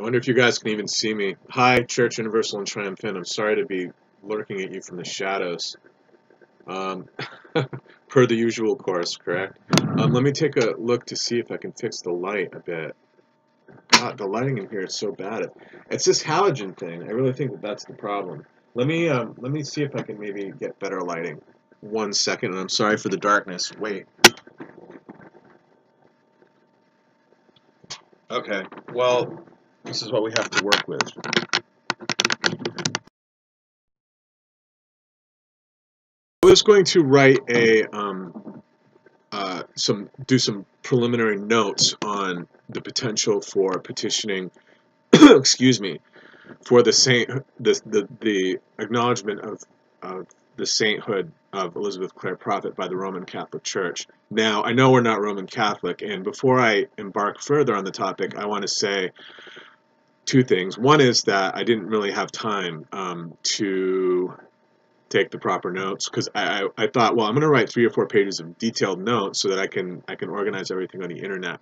wonder if you guys can even see me. Hi, Church Universal and Triumphant. I'm sorry to be lurking at you from the shadows. Um, per the usual course, correct? Let me take a look to see if I can fix the light a bit. God, the lighting in here is so bad. It's this halogen thing. I really think that that's the problem. Let me see if I can maybe get better lighting. 1 second, and I'm sorry for the darkness. Wait. Okay. Well, this is what we have to work with. I was going to write do some preliminary notes on the potential for petitioning, excuse me, for the acknowledgement of the sainthood of Elizabeth Clare Prophet by the Roman Catholic Church. Now, I know we're not Roman Catholic, and before I embark further on the topic, I want to say two things. One is that I didn't really have time to take the proper notes, because I thought, well, I'm going to write 3 or 4 pages of detailed notes so that I can organize everything on the internet.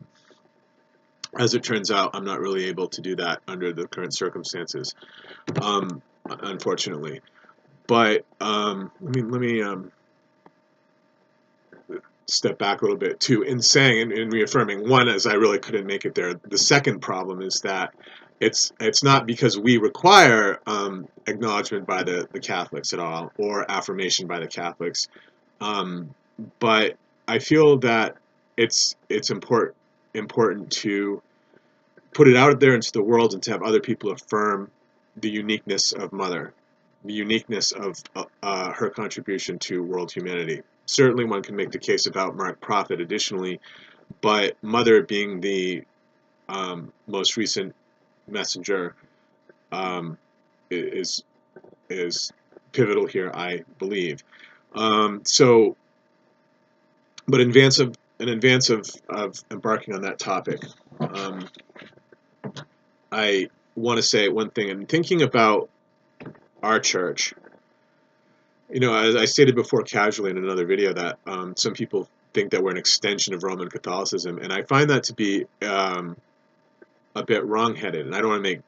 As it turns out, I'm not really able to do that under the current circumstances, unfortunately. But let me step back a little bit too in saying and reaffirming. One is I really couldn't make it there. The second problem is that it's not because we require acknowledgement by the Catholics at all, or affirmation by the Catholics, but I feel that it's important to put it out there into the world and to have other people affirm the uniqueness of Mother, the uniqueness of her contribution to world humanity. Certainly one can make the case about Mark Prophet additionally, but Mother being the most recent messenger is pivotal here, I believe. So, but in advance of embarking on that topic, I want to say one thing. In thinking about our church, as I stated before casually in another video, that some people think that we're an extension of Roman Catholicism, and I find that to be a bit wrong-headed. And I don't want to make,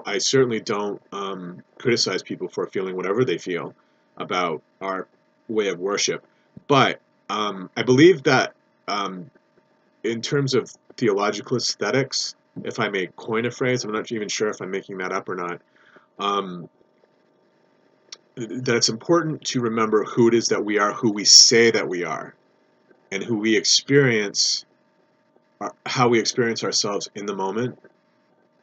I certainly don't criticize people for feeling whatever they feel about our way of worship, but I believe that in terms of theological aesthetics, if I may coin a phrase, I'm not even sure if I'm making that up or not, that it's important to remember who it is that we are, who we say that we are, and who we experience, how we experience ourselves in the moment,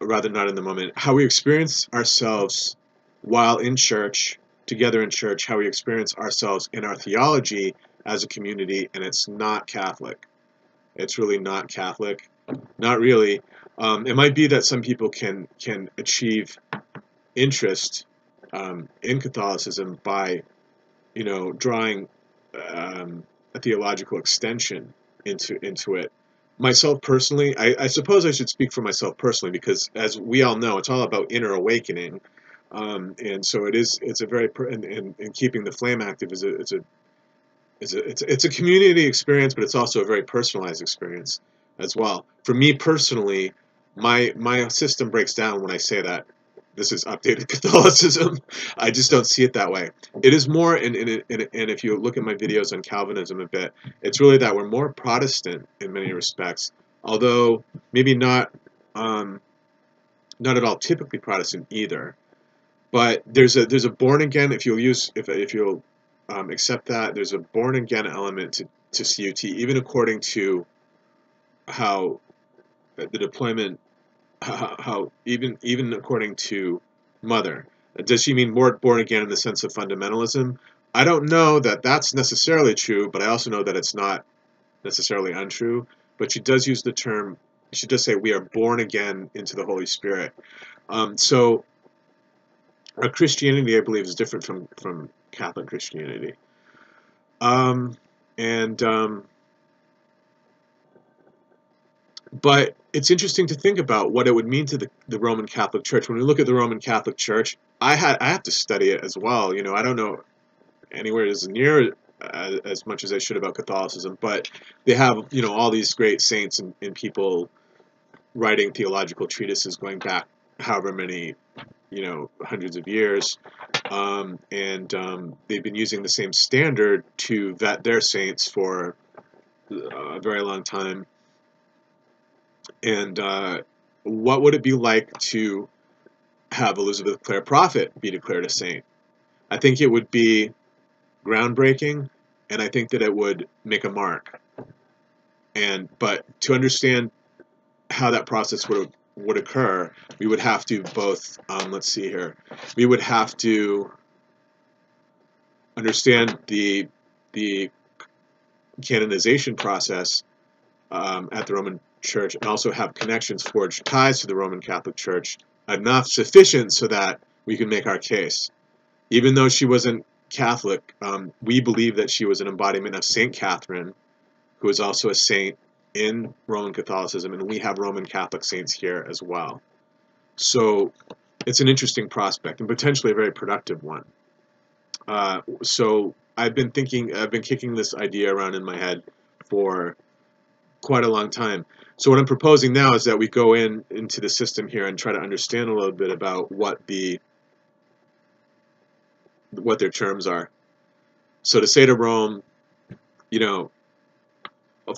or rather not in the moment, how we experience ourselves while in church, together in church, how we experience ourselves in our theology as a community, and it's not Catholic. It's really not Catholic. Not really. It might be that some people can achieve interest in Catholicism by, drawing a theological extension into it. Myself personally, I suppose I should speak for myself personally, because as we all know, it's all about inner awakening, and so it's a very and keeping the flame active it's a community experience, but it's also a very personalized experience as well. For me personally, my system breaks down when I say that this is updated Catholicism. I just don't see it that way. It is more, and if you look at my videos on Calvinism a bit, it's really that we're more Protestant in many respects, although maybe not at all typically Protestant either. But there's a born again, if you'll accept that, there's a born again element to CUT, even according to how the deployment, how even according to Mother. Does she mean more born again in the sense of fundamentalism? I don't know that that's necessarily true, but I also know that it's not necessarily untrue. But she does use the term, she does say we are born again into the Holy Spirit. So our Christianity, I believe, is different from Catholic Christianity. But it's interesting to think about what it would mean to the Roman Catholic Church. When we look at the Roman Catholic Church, I have to study it as well. I don't know anywhere as near as much as I should about Catholicism, but they have all these great saints and people writing theological treatises going back however many, hundreds of years, and they've been using the same standard to vet their saints for a very long time. And what would it be like to have Elizabeth Clare Prophet be declared a saint? I think it would be groundbreaking, and I think that it would make a mark. But to understand how that process would occur, we would have to both, let's see here, we would have to understand the canonization process at the Roman Church, and also have connections, forged ties to the Roman Catholic Church, sufficient so that we can make our case. Even though she wasn't Catholic, we believe that she was an embodiment of Saint Catherine, who is also a saint in Roman Catholicism, and we have Roman Catholic saints here as well. So it's an interesting prospect, and potentially a very productive one. So I've been kicking this idea around in my head for quite a long time. So what I'm proposing now is that we go into the system here and try to understand a little bit about what their terms are. So to say to Rome,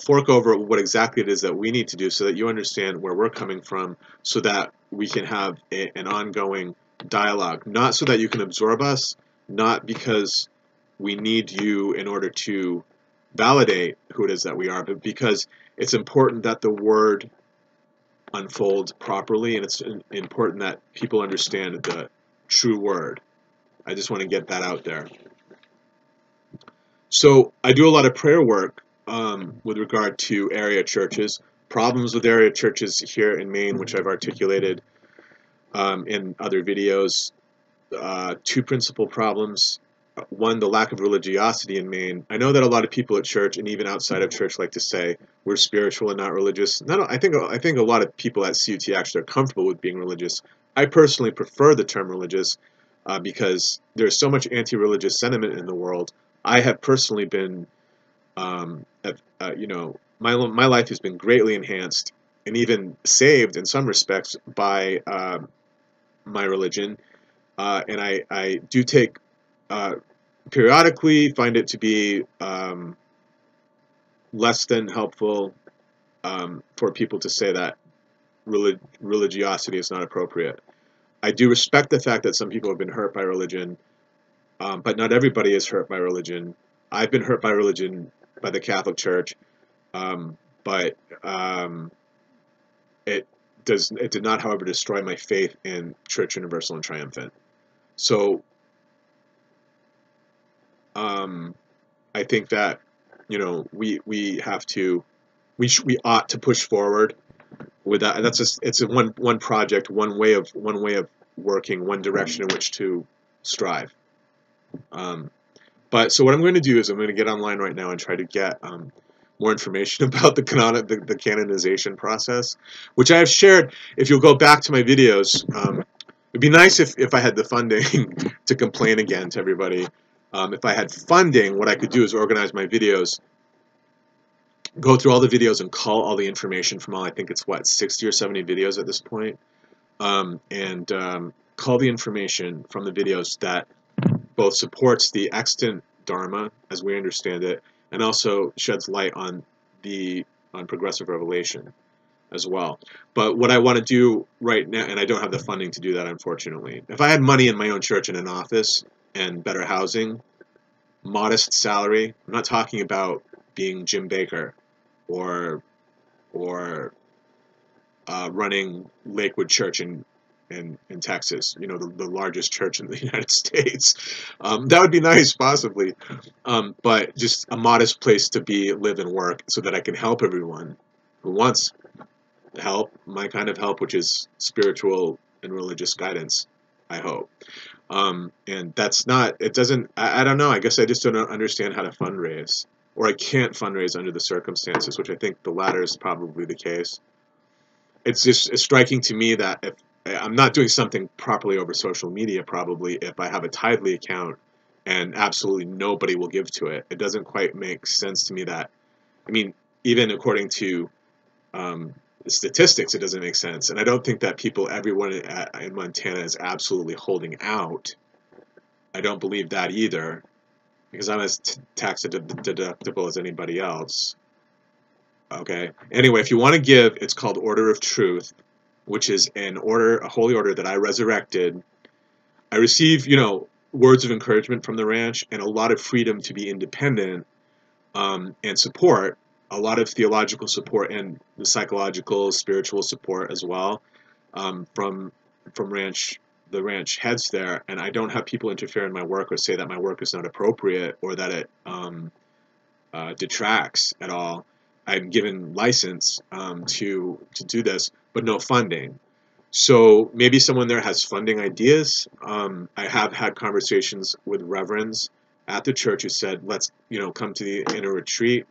fork over what exactly it is that we need to do so that you understand where we're coming from, so that we can have an ongoing dialogue, not so that you can absorb us, not because we need you in order to validate who it is that we are, but because it's important that the word unfolds properly, and it's important that people understand the true word. I just want to get that out there. So I do a lot of prayer work with regard to area churches, problems with area churches here in Maine, which I've articulated in other videos. Two principal problems. One, the lack of religiosity in Maine. I know that a lot of people at church and even outside of church like to say we're spiritual and not religious. I think a lot of people at CUT actually are comfortable with being religious. I personally prefer the term religious because there's so much anti-religious sentiment in the world. I have personally been, my life has been greatly enhanced and even saved in some respects by my religion, and I do take periodically find it to be less than helpful for people to say that religiosity is not appropriate. I do respect the fact that some people have been hurt by religion, but not everybody is hurt by religion. I've been hurt by religion, by the Catholic Church, but it did not, however, destroy my faith in Church Universal and Triumphant. So I think that we ought to push forward with that. It's one project, one way of working, one direction in which to strive. But so what I'm going to do is I'm going to get online right now and try to get more information about the canonization process, which I have shared. If you'll go back to my videos, it'd be nice if I had the funding to complain again to everybody. If I had funding, what I could do is organize my videos, go through all the videos and cull all the information from I think it's 60 or 70 videos at this point, and cull the information from the videos that both supports the extant Dharma as we understand it, and also sheds light on progressive revelation as well. But what I want to do right now, and I don't have the funding to do that, unfortunately. If I had money in my own church and an office and better housing, modest salary, I'm not talking about being Jim Baker or running Lakewood Church in Texas, the largest church in the United States. That would be nice, possibly, but just a modest place to live and work so that I can help everyone who wants help, my kind of help, which is spiritual and religious guidance, I hope. And that's not, it doesn't, I don't know, I guess I just don't understand how to fundraise, or I can't fundraise under the circumstances, which I think the latter is probably the case. It's striking to me that if I'm not doing something properly over social media, probably, if I have a Tidely account and absolutely nobody will give to it. It doesn't quite make sense to me that, I mean, even according to statistics, it doesn't make sense. And I don't think that everyone in Montana is absolutely holding out. I don't believe that either, because I'm as tax deductible as anybody else. Okay. Anyway, if you want to give, it's called Order of Truth, which is an order, a holy order that I resurrected. I receive, words of encouragement from the ranch and a lot of freedom to be independent, and support, a lot of theological support and the psychological, spiritual support as well, from the ranch heads there. And I don't have people interfere in my work or say that my work is not appropriate or that it detracts at all. I'm given license to do this, but no funding. So maybe someone there has funding ideas. I have had conversations with reverends at the church who said, let's come to the inner retreat.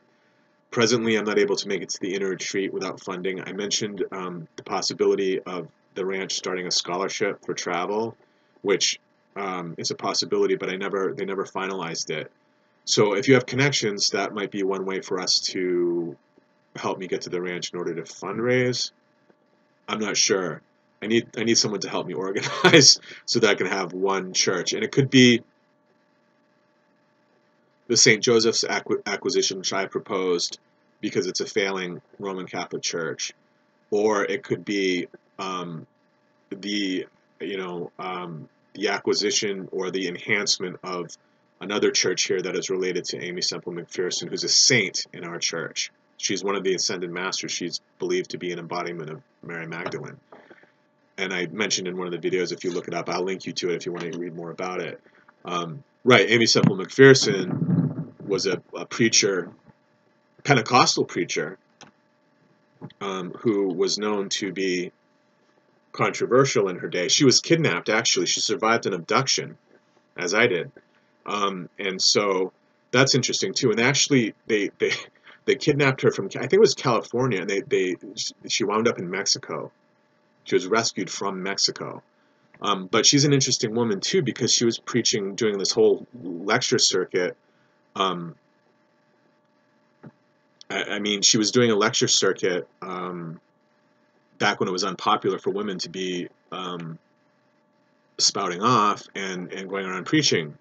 Presently, I'm not able to make it to the inner retreat without funding. I mentioned the possibility of the ranch starting a scholarship for travel, which is a possibility, but they never finalized it. So if you have connections, that might be one way for us to help me get to the ranch in order to fundraise. I'm not sure. I need someone to help me organize so that I can have one church. And it could be the St. Joseph's acquisition, which I proposed because it's a failing Roman Catholic church. Or it could be the acquisition or the enhancement of another church here that is related to Amy Semple McPherson, who's a saint in our church. She's one of the Ascended Masters. She's believed to be an embodiment of Mary Magdalene. And I mentioned in one of the videos, if you look it up, I'll link you to it if you want to read more about it. Right, Amy Semple McPherson was a preacher, Pentecostal preacher, who was known to be controversial in her day. She was kidnapped, actually. She survived an abduction, as I did. And so that's interesting, too. And actually, they kidnapped her from, I think it was California, and she wound up in Mexico. She was rescued from Mexico. But she's an interesting woman, too, because she was preaching, doing this whole lecture circuit. I mean, she was doing a lecture circuit back when it was unpopular for women to be spouting off and going around preaching.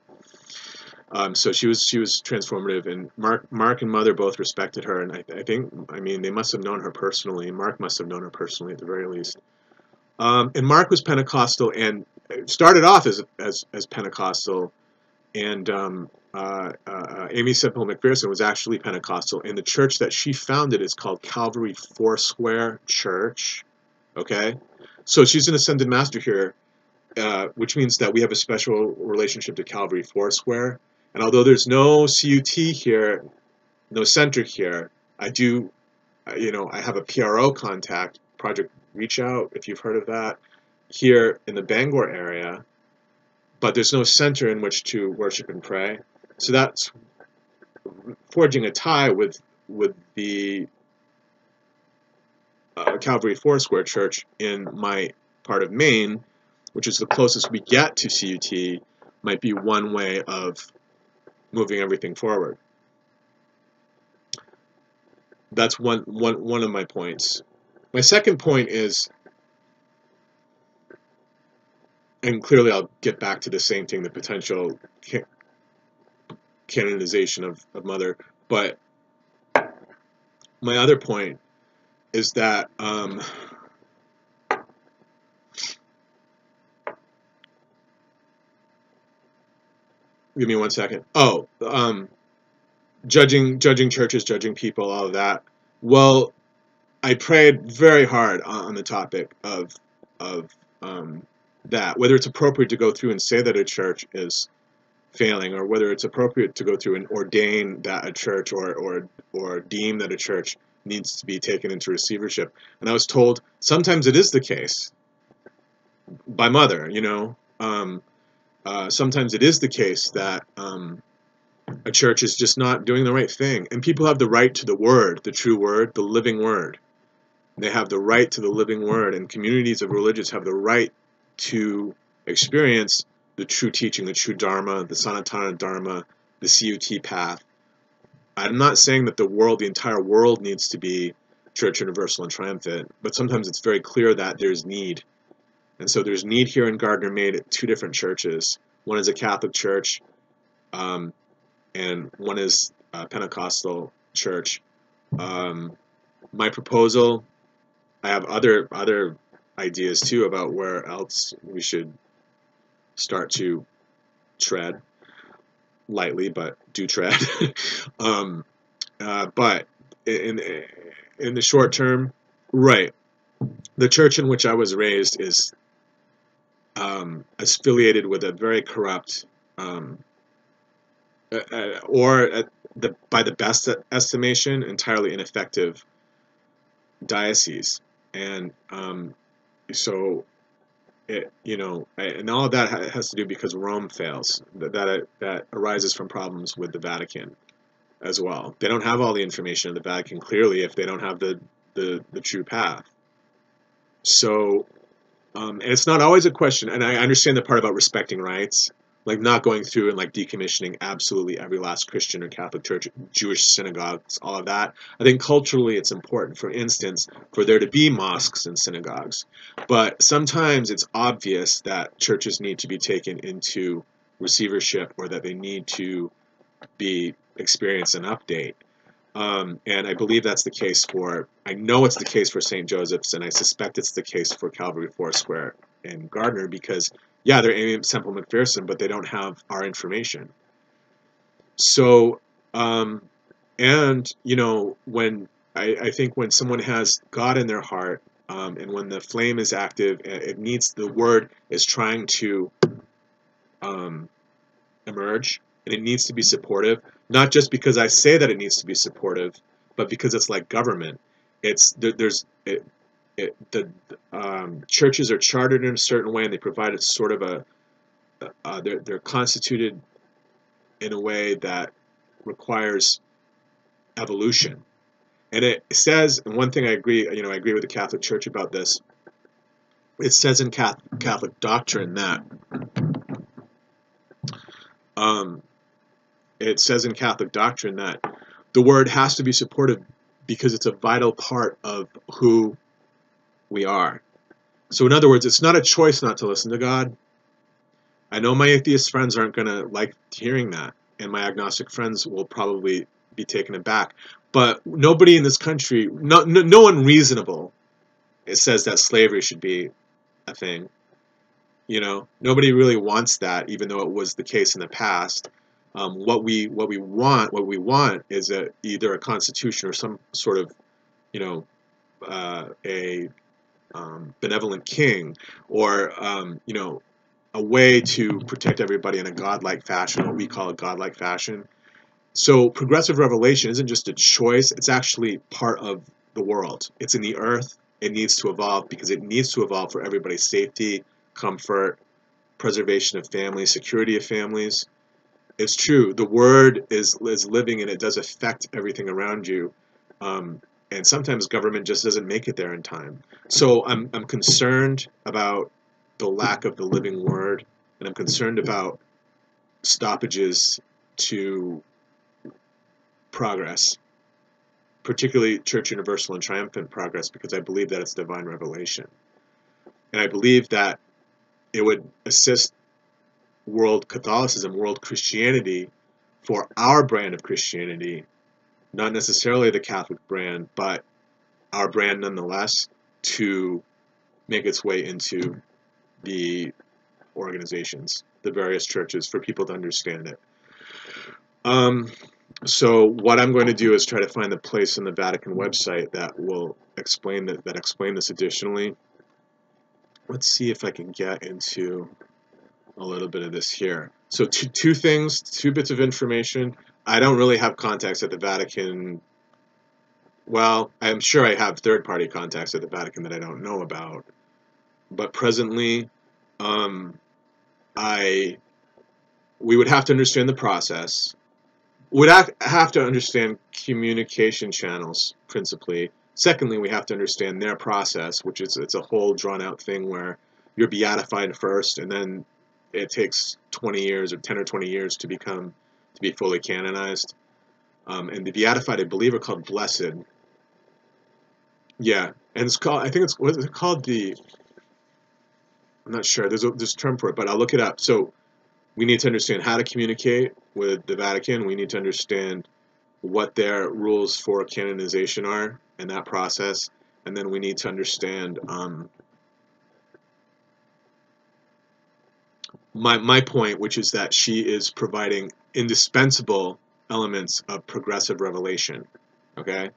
So she was transformative, and Mark and Mother both respected her, and I mean, they must have known her personally. Mark must have known her personally at the very least. And Mark was Pentecostal and started off as Pentecostal, and Amy Semple McPherson was actually Pentecostal, and the church that she founded is called Calvary Foursquare Church. Okay, so she's an Ascended Master here, which means that we have a special relationship to Calvary Foursquare. And although there's no CUT here, no center here, I do, I have a PRO contact, Project Reach Out, if you've heard of that, here in the Bangor area, but there's no center in which to worship and pray. So that's forging a tie with the Calvary Foursquare Church in my part of Maine, which is the closest we get to CUT, might be one way of moving everything forward. That's one of my points. My second point is, and clearly I'll get back to the same thing, the potential canonization of Mother, but my other point is that give me one second. Oh, judging churches, judging people, all of that. Well, I prayed very hard on the topic of that, whether it's appropriate to go through and say that a church is failing, or whether it's appropriate to go through and ordain that a church or deem that a church needs to be taken into receivership. And I was told sometimes it is the case by Mother, sometimes it is the case that a church is just not doing the right thing. And people have the right to the word, the true word, the living word. They have the right to the living word, and communities of religious have the right to experience the true teaching, the true Dharma, the Sanatana Dharma, the CUT path. I'm not saying that the entire world needs to be Church Universal and Triumphant, but sometimes it's very clear that there's need. And so there's need here in Gardner made at two different churches. One is a Catholic church, and one is a Pentecostal church. My proposal, I have other ideas too about where else we should start to tread lightly, but do tread. But in the short term, right, the church in which I was raised is affiliated with a very corrupt, by the best estimation, entirely ineffective diocese, and so and all of that has to do because Rome fails. That arises from problems with the Vatican as well. They don't have all the information of the Vatican clearly if they don't have the true path. So, and it's not always a question, and I understand the part about respecting rights, like not going through and like decommissioning absolutely every last Christian or Catholic church, Jewish synagogues, all of that. I think culturally it's important, for instance, for there to be mosques and synagogues. But sometimes it's obvious that churches need to be taken into receivership, or that they need to experience an update. And I believe that's the case I know it's the case for St. Joseph's, and I suspect it's the case for Calvary Foursquare in Gardner, because, yeah, they're aiming at Semple McPherson, but they don't have our information. So, and, when I think when someone has God in their heart, and when the flame is active, the word is trying to emerge, and it needs to be supportive, not just because I say that it needs to be supportive, but because it's like government. Churches are chartered in a certain way, and they provide a sort of they're constituted in a way that requires evolution. And it says, and one thing I agree with the Catholic Church about this. It says in Catholic doctrine that the word has to be supportive because it's a vital part of who we are. So in other words, it's not a choice not to listen to God. I know my atheist friends aren't going to like hearing that, and my agnostic friends will probably be taken aback. But nobody in this country, no one reasonable, it says that slavery should be a thing. Nobody really wants that, even though it was the case in the past. What we want is either a constitution or some sort of a benevolent king, or a way to protect everybody in a godlike fashion, what we call a godlike fashion. So progressive revelation isn't just a choice, it's actually part of the world. It's in the earth. It needs to evolve because it needs to evolve for everybody's safety, comfort, preservation of families, security of families. It's true. The word is living, and it does affect everything around you. And sometimes government just doesn't make it there in time. So I'm concerned about the lack of the living word, and I'm concerned about stoppages to progress, particularly Church Universal and Triumphant progress, because I believe that it's divine revelation. And I believe that it would assist world Catholicism, world Christianity, for our brand of Christianity, not necessarily the Catholic brand, but our brand nonetheless, to make its way into the organizations, the various churches, for people to understand it. So what I'm going to do is try to find the place in the Vatican website that will explain this additionally. Let's see if I can get into a little bit of this here. So two bits of information. I don't really have contacts at the Vatican. Well, I'm sure I have third-party contacts at the Vatican that I don't know about. But presently, we would have to understand the process. We'd have to understand communication channels, principally. Secondly, we have to understand their process, which is it's a whole drawn-out thing where you're beatified first, and then it takes 20 years or 10 or 20 years to be fully canonized. And the beatified, I believe, are called blessed. Yeah, and it's called, I think it's, what is it called? I'm not sure. There's a term for it, but I'll look it up. So we need to understand how to communicate with the Vatican. We need to understand what their rules for canonization are and that process, and then we need to understand my point, which is that she is providing indispensable elements of progressive revelation. Okay,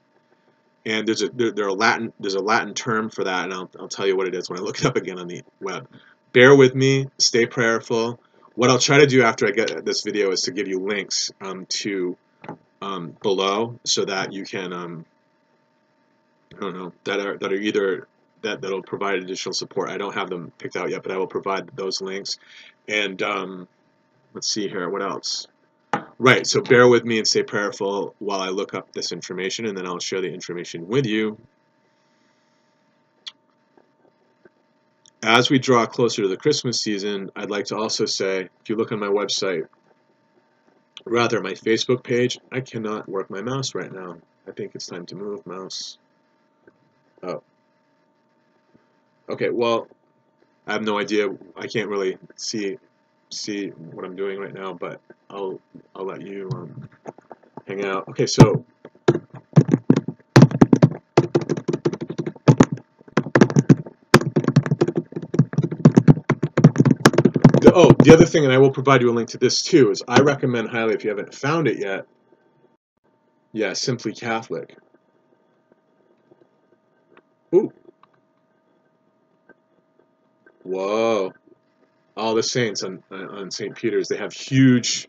and there's a Latin term for that, and I'll tell you what it is when I look it up again on the web. Bear with me, stay prayerful. What I'll try to do after I get this video is to give you links to below, so that you can I don't know, that are either that'll provide additional support. I don't have them picked out yet, but I will provide those links. And let's see here, what else? Right, so bear with me and stay prayerful while I look up this information, and then I'll share the information with you. As we draw closer to the Christmas season, I'd like to also say, if you look on my website, rather my Facebook page, I cannot work my mouse right now. I think it's time to move mouse. Oh. Okay, well, I have no idea. I can't really see what I'm doing right now, but I'll let you hang out. Okay, so the other thing, and I will provide you a link to this too, is I recommend highly, if you haven't found it yet, yeah, Simply Catholic. Ooh, whoa! All the saints on St. Peter's, they have huge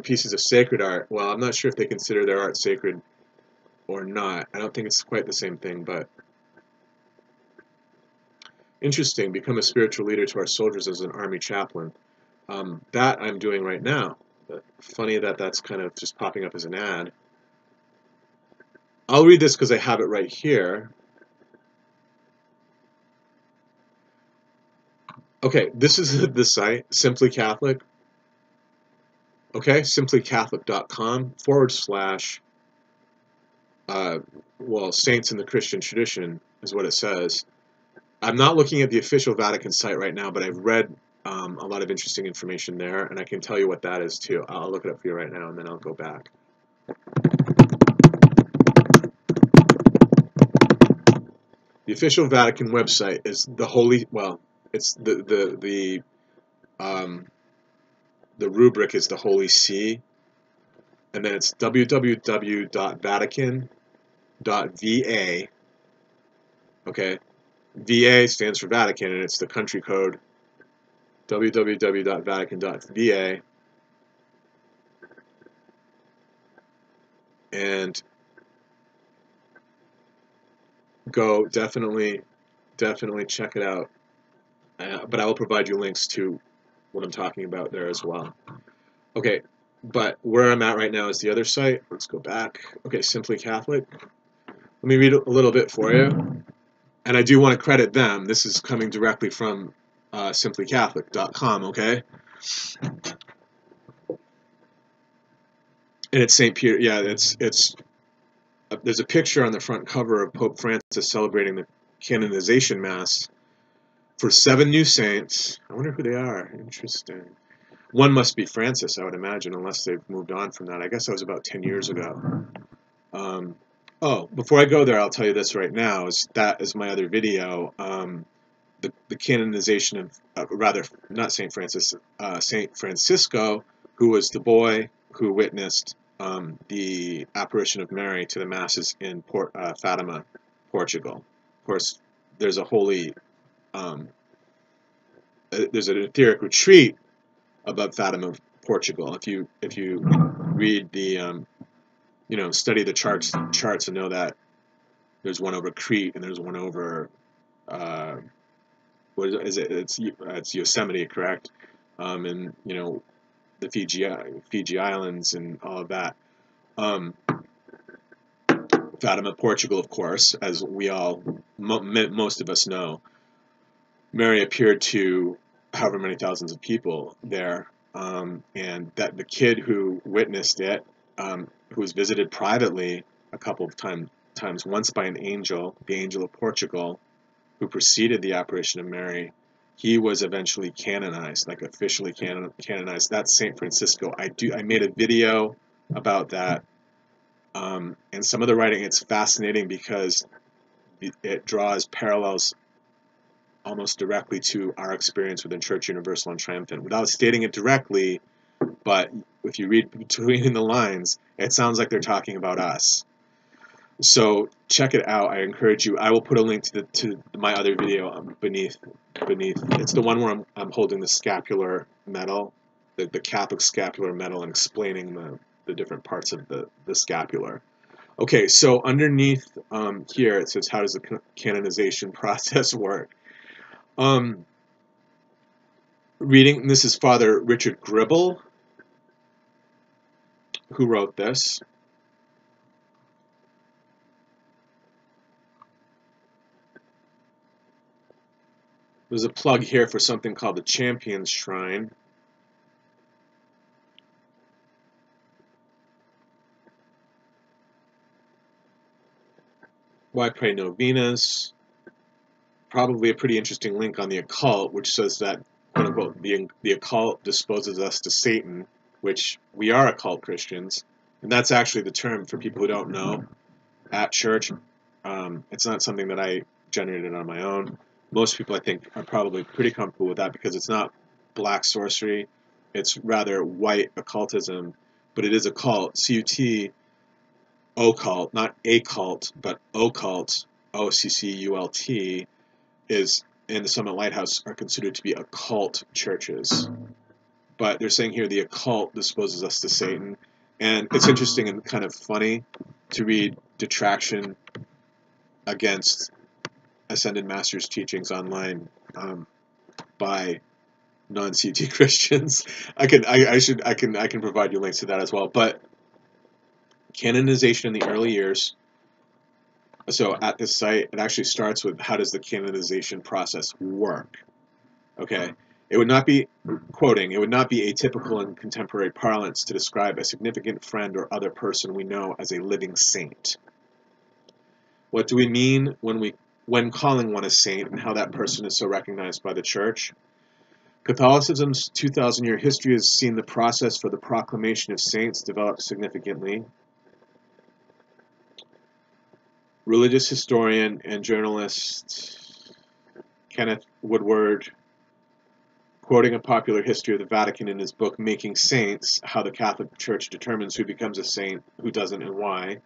pieces of sacred art. Well, I'm not sure if they consider their art sacred or not. I don't think it's quite the same thing, but interesting. Become a spiritual leader to our soldiers as an army chaplain. That I'm doing right now. But funny that that's kind of just popping up as an ad. I'll read this because I have it right here. Okay, this is the site, Simply Catholic. Okay, simplycatholic.com / well, saints in the Christian tradition is what it says. I'm not looking at the official Vatican site right now, but I've read a lot of interesting information there, and I can tell you what that is too. I'll look it up for you right now, and then I'll go back. The official Vatican website is it's the rubric is the Holy See, and then it's www.vatican.va. Okay, VA stands for Vatican, and it's the country code www.vatican.va. And go definitely check it out. But I will provide you links to what I'm talking about there as well. Okay, but where I'm at right now is the other site. Let's go back. Okay, Simply Catholic. Let me read a little bit for you. And I do want to credit them. This is coming directly from simplycatholic.com, okay? And it's St. Peter. Yeah, there's a picture on the front cover of Pope Francis celebrating the canonization mass for 7 new saints. I wonder who they are. Interesting. One must be Francis, I would imagine, unless they've moved on from that. I guess that was about 10 years ago. Oh, before I go there, I'll tell you this right now. That is my other video. The canonization of, rather, not St. Francis, St. Francisco, who was the boy who witnessed the apparition of Mary to the masses in Fatima, Portugal. Of course, there's a holy, there's an etheric retreat above Fatima, Portugal. If you read the, study the charts and know that there's one over Crete and there's one over, what is it? It's Yosemite, correct? And the Fiji Islands and all of that. Fatima, Portugal, of course, as we all, most of us know, Mary appeared to however many thousands of people there, and that the kid who witnessed it, who was visited privately a couple of times times, once by an angel, the angel of Portugal, who preceded the apparition of Mary. He was eventually canonized, like officially canonized. That's Saint Francisco. I made a video about that, and some of the writing, it's fascinating because it draws parallels almost directly to our experience within Church Universal and Triumphant, without stating it directly. But if you read between the lines, it sounds like they're talking about us. So check it out. I encourage you. I will put a link to my other video beneath. It's the one where I'm holding the scapular medal, the Catholic scapular medal, and explaining the different parts of the scapular. Okay, so underneath here it says, how does the canonization process work? Reading, this is Father Richard Gribble, who wrote this. There's a plug here for something called the Champions Shrine. Why pray novenas? Probably a pretty interesting link on the occult, which says that, quote unquote, the occult disposes us to Satan, which we are occult Christians. And that's actually the term for people who don't know at church. It's not something that I generated on my own. Most people, I think, are probably pretty comfortable with that because it's not black sorcery. It's rather white occultism, but it is a cult. C-U-T, occult, not a cult, but occult, O-C-C-U-L-T, is in the Summit Lighthouse are considered to be occult churches. But they're saying here the occult disposes us to Satan. And it's interesting and kind of funny to read detraction against Ascended Masters teachings online by non-CT Christians. I can provide you links to that as well. But canonization in the early years. So at this site, it actually starts with, how does the canonization process work? Okay, it would not be, quoting, it would not be atypical in contemporary parlance to describe a significant friend or other person we know as a living saint. What do we mean when calling one a saint, and how that person is so recognized by the Church? Catholicism's 2,000-year history has seen the process for the proclamation of saints develop significantly. Religious historian and journalist Kenneth Woodward, quoting a popular history of the Vatican in his book Making Saints, How the Catholic Church Determines Who Becomes a Saint, Who Doesn't, and Why,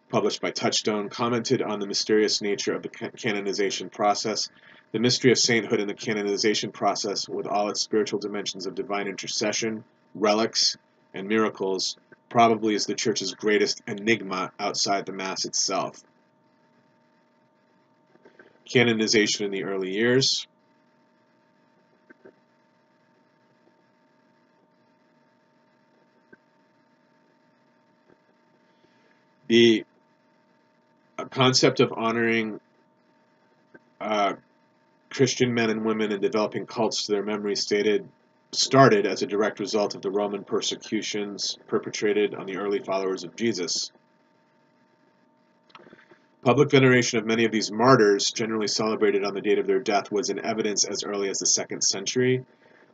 published by Touchstone, commented on the mysterious nature of the canonization process. The mystery of sainthood and the canonization process, with all its spiritual dimensions of divine intercession, relics, and miracles, probably is the Church's greatest enigma outside the Mass itself. Canonization in the early years. The concept of honoring Christian men and women and developing cults to their memory started as a direct result of the Roman persecutions perpetrated on the early followers of Jesus. Public veneration of many of these martyrs, generally celebrated on the date of their death, was in evidence as early as the 2nd century.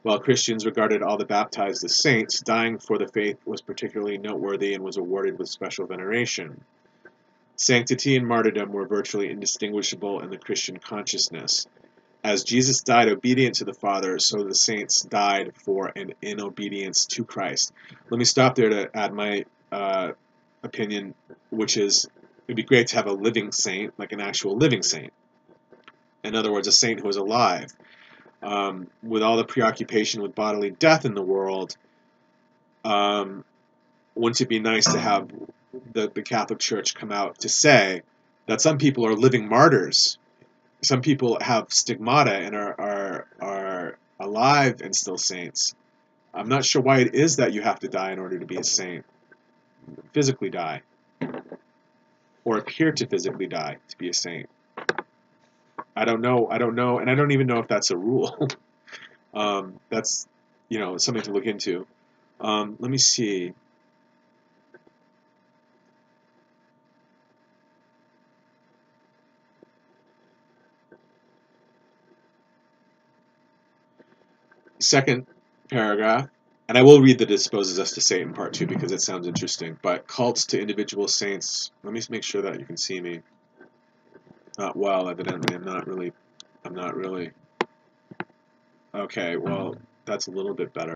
While Christians regarded all the baptized as saints, dying for the faith was particularly noteworthy and was awarded with special veneration. Sanctity and martyrdom were virtually indistinguishable in the Christian consciousness. As Jesus died obedient to the Father, so the saints died for and in obedience to Christ. Let me stop there to add my opinion, which is, it'd be great to have a living saint, like an actual living saint. In other words, a saint who is alive. With all the preoccupation with bodily death in the world, wouldn't it be nice to have the Catholic Church come out to say that some people are living martyrs? Some people have stigmata and are alive and still saints. I'm not sure why it is that you have to die in order to be a saint. Physically die. Or appear to physically die to be a saint. I don't know, and I don't even know if that's a rule. That's, something to look into. Let me see. second paragraph, and I will read the disposes us to Satan part 2 because it sounds interesting. But cults to individual saints. Let me make sure that you can see me. Well, evidently, I'm not really. Okay, well, that's a little bit better.